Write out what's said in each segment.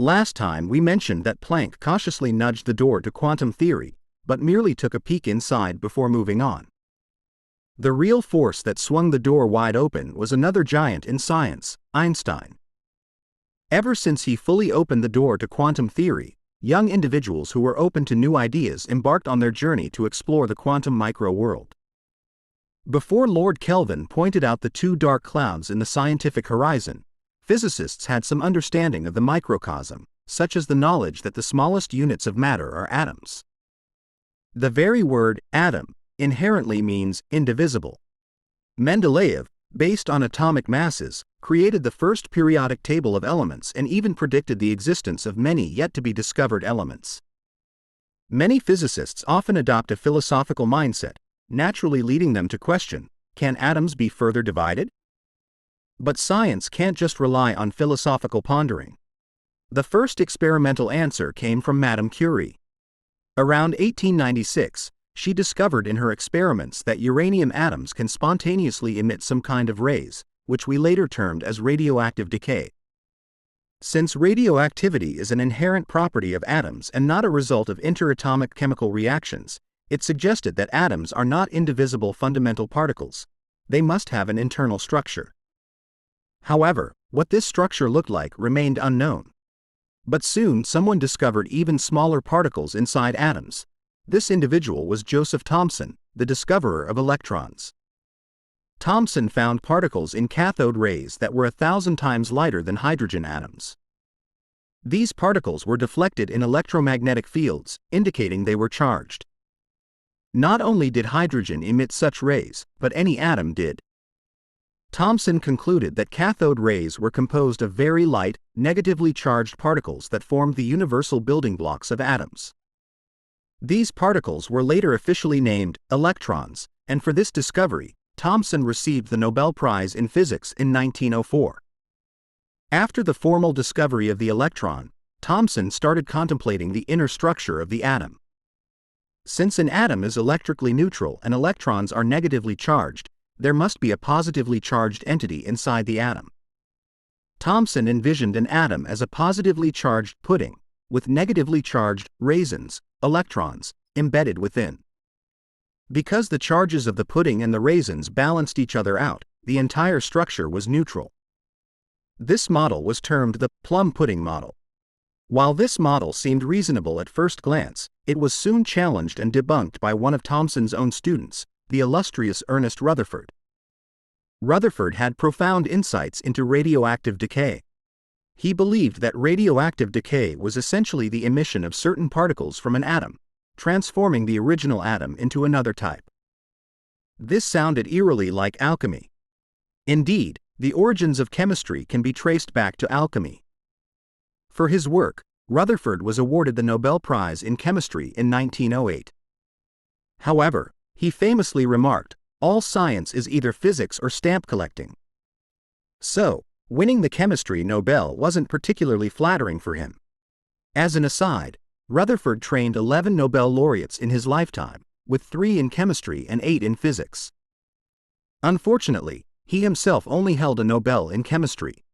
Last time we mentioned that Planck cautiously nudged the door to quantum theory, but merely took a peek inside before moving on. The real force that swung the door wide open was another giant in science, Einstein. Ever since he fully opened the door to quantum theory, young individuals who were open to new ideas embarked on their journey to explore the quantum micro-world. Before Lord Kelvin pointed out the two dark clouds in the scientific horizon, physicists had some understanding of the microcosm, such as the knowledge that the smallest units of matter are atoms. The very word atom inherently means indivisible. Mendeleev, based on atomic masses, created the first periodic table of elements and even predicted the existence of many yet to be discovered elements. Many physicists often adopt a philosophical mindset, naturally leading them to question, can atoms be further divided? But science can't just rely on philosophical pondering. The first experimental answer came from Madame Curie. Around 1896, she discovered in her experiments that uranium atoms can spontaneously emit some kind of rays, which we later termed as radioactive decay. Since radioactivity is an inherent property of atoms and not a result of interatomic chemical reactions, it suggested that atoms are not indivisible fundamental particles. They must have an internal structure. However, what this structure looked like remained unknown. But soon someone discovered even smaller particles inside atoms. This individual was Joseph Thomson, the discoverer of electrons. Thomson found particles in cathode rays that were 1,000 times lighter than hydrogen atoms. These particles were deflected in electromagnetic fields, indicating they were charged. Not only did hydrogen emit such rays, but any atom did. Thomson concluded that cathode rays were composed of very light, negatively charged particles that formed the universal building blocks of atoms. These particles were later officially named electrons, and for this discovery, Thomson received the Nobel Prize in Physics in 1904. After the formal discovery of the electron, Thomson started contemplating the inner structure of the atom. Since an atom is electrically neutral and electrons are negatively charged, there must be a positively charged entity inside the atom. Thomson envisioned an atom as a positively charged pudding, with negatively charged raisins, electrons, embedded within. Because the charges of the pudding and the raisins balanced each other out, the entire structure was neutral. This model was termed the plum pudding model. While this model seemed reasonable at first glance, it was soon challenged and debunked by one of Thomson's own students, the illustrious Ernest Rutherford. Rutherford had profound insights into radioactive decay. He believed that radioactive decay was essentially the emission of certain particles from an atom, transforming the original atom into another type. This sounded eerily like alchemy. Indeed, the origins of chemistry can be traced back to alchemy. For his work, Rutherford was awarded the Nobel Prize in Chemistry in 1908. However, he famously remarked, "All science is either physics or stamp collecting." So, winning the chemistry Nobel wasn't particularly flattering for him. As an aside, Rutherford trained 11 Nobel laureates in his lifetime, with 3 in chemistry and 8 in physics. Unfortunately, he himself only held a Nobel in chemistry.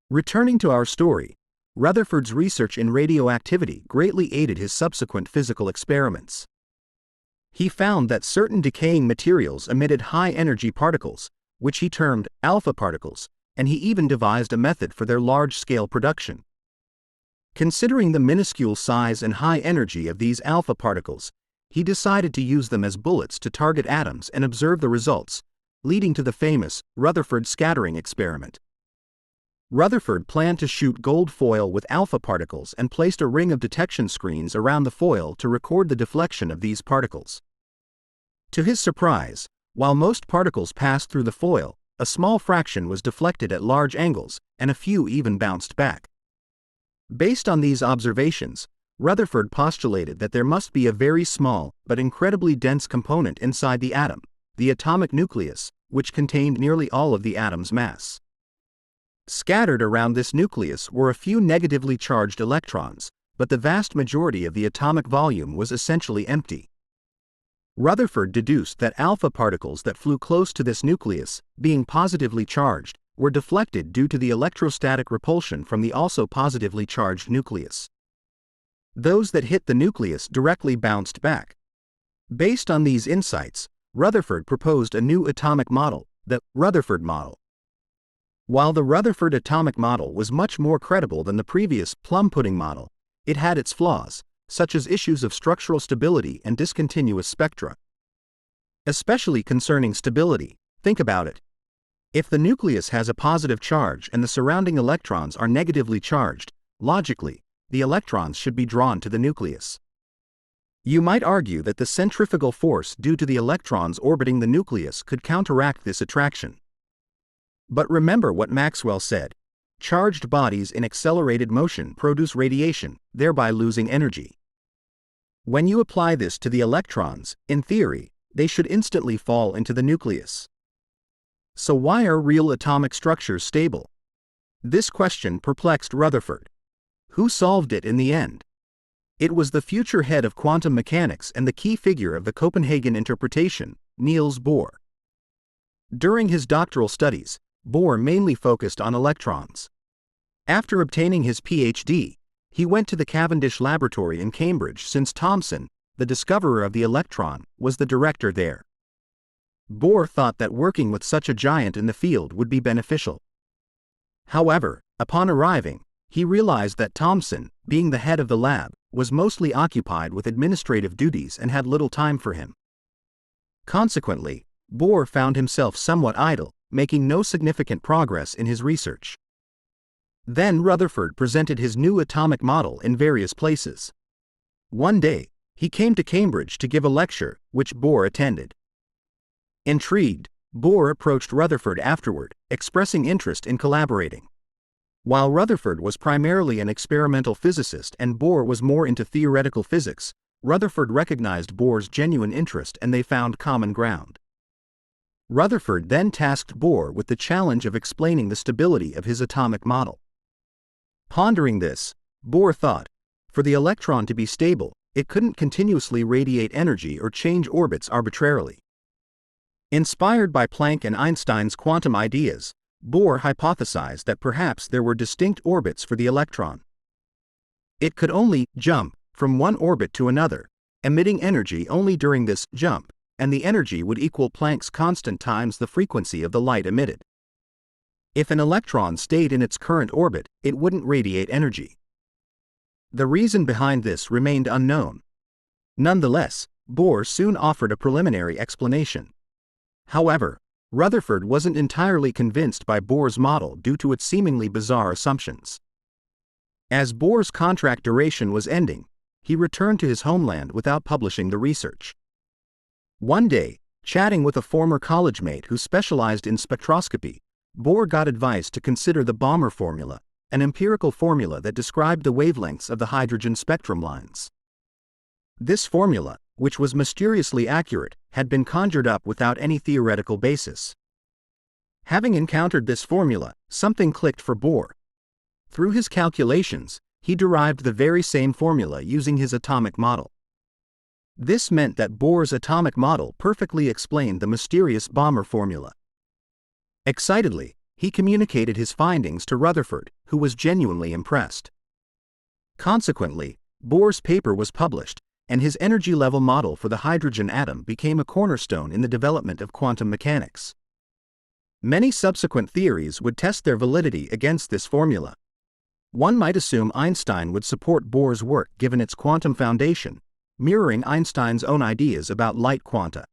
Returning to our story, Rutherford's research in radioactivity greatly aided his subsequent physical experiments. He found that certain decaying materials emitted high-energy particles, which he termed alpha particles, and he even devised a method for their large-scale production. Considering the minuscule size and high energy of these alpha particles, he decided to use them as bullets to target atoms and observe the results, leading to the famous Rutherford scattering experiment. Rutherford planned to shoot gold foil with alpha particles and placed a ring of detection screens around the foil to record the deflection of these particles. To his surprise, while most particles passed through the foil, a small fraction was deflected at large angles, and a few even bounced back. Based on these observations, Rutherford postulated that there must be a very small but incredibly dense component inside the atom, the atomic nucleus, which contained nearly all of the atom's mass. Scattered around this nucleus were a few negatively charged electrons, but the vast majority of the atomic volume was essentially empty. Rutherford deduced that alpha particles that flew close to this nucleus, being positively charged, were deflected due to the electrostatic repulsion from the also positively charged nucleus. Those that hit the nucleus directly bounced back. Based on these insights, Rutherford proposed a new atomic model, the Rutherford model. While the Rutherford atomic model was much more credible than the previous plum pudding model, it had its flaws, such as issues of structural stability and discontinuous spectra. Especially concerning stability, think about it. If the nucleus has a positive charge and the surrounding electrons are negatively charged, logically, the electrons should be drawn to the nucleus. You might argue that the centrifugal force due to the electrons orbiting the nucleus could counteract this attraction. But remember what Maxwell said: charged bodies in accelerated motion produce radiation, thereby losing energy. When you apply this to the electrons, in theory, they should instantly fall into the nucleus. So why are real atomic structures stable? This question perplexed Rutherford. Who solved it in the end? It was the future head of quantum mechanics and the key figure of the Copenhagen interpretation, Niels Bohr. During his doctoral studies, Bohr mainly focused on electrons. After obtaining his PhD, he went to the Cavendish Laboratory in Cambridge since Thomson, the discoverer of the electron, was the director there. Bohr thought that working with such a giant in the field would be beneficial. However, upon arriving, he realized that Thomson, being the head of the lab, was mostly occupied with administrative duties and had little time for him. Consequently, Bohr found himself somewhat idle, making no significant progress in his research. Then Rutherford presented his new atomic model in various places. One day, he came to Cambridge to give a lecture, which Bohr attended. Intrigued, Bohr approached Rutherford afterward, expressing interest in collaborating. While Rutherford was primarily an experimental physicist and Bohr was more into theoretical physics, Rutherford recognized Bohr's genuine interest and they found common ground. Rutherford then tasked Bohr with the challenge of explaining the stability of his atomic model. Pondering this, Bohr thought, for the electron to be stable, it couldn't continuously radiate energy or change orbits arbitrarily. Inspired by Planck and Einstein's quantum ideas, Bohr hypothesized that perhaps there were distinct orbits for the electron. It could only jump from one orbit to another, emitting energy only during this jump, and the energy would equal Planck's constant times the frequency of the light emitted. If an electron stayed in its current orbit, it wouldn't radiate energy. The reason behind this remained unknown. Nonetheless, Bohr soon offered a preliminary explanation. However, Rutherford wasn't entirely convinced by Bohr's model due to its seemingly bizarre assumptions. As Bohr's contract duration was ending, he returned to his homeland without publishing the research. One day, chatting with a former college mate who specialized in spectroscopy, Bohr got advice to consider the Balmer formula, an empirical formula that described the wavelengths of the hydrogen spectrum lines. This formula, which was mysteriously accurate, had been conjured up without any theoretical basis. Having encountered this formula, something clicked for Bohr. Through his calculations, he derived the very same formula using his atomic model. This meant that Bohr's atomic model perfectly explained the mysterious Balmer formula. Excitedly, he communicated his findings to Rutherford, who was genuinely impressed. Consequently, Bohr's paper was published, and his energy level model for the hydrogen atom became a cornerstone in the development of quantum mechanics. Many subsequent theories would test their validity against this formula. One might assume Einstein would support Bohr's work given its quantum foundation, mirroring Einstein's own ideas about light quanta.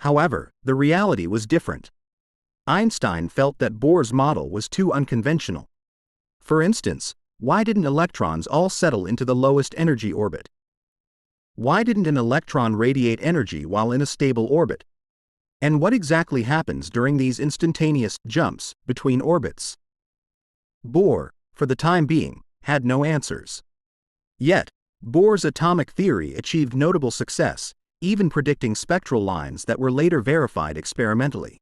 However, the reality was different. Einstein felt that Bohr's model was too unconventional. For instance, why didn't electrons all settle into the lowest energy orbit? Why didn't an electron radiate energy while in a stable orbit? And what exactly happens during these instantaneous jumps between orbits? Bohr, for the time being, had no answers. Yet, Bohr's atomic theory achieved notable success, even predicting spectral lines that were later verified experimentally.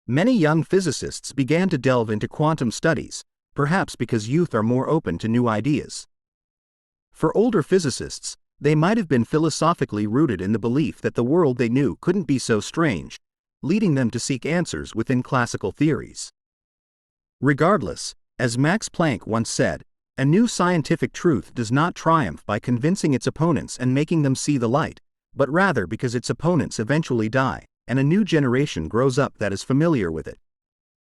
Many young physicists began to delve into quantum studies, perhaps because youth are more open to new ideas. For older physicists, they might have been philosophically rooted in the belief that the world they knew couldn't be so strange, leading them to seek answers within classical theories. Regardless, as Max Planck once said, a new scientific truth does not triumph by convincing its opponents and making them see the light, but rather because its opponents eventually die, and a new generation grows up that is familiar with it.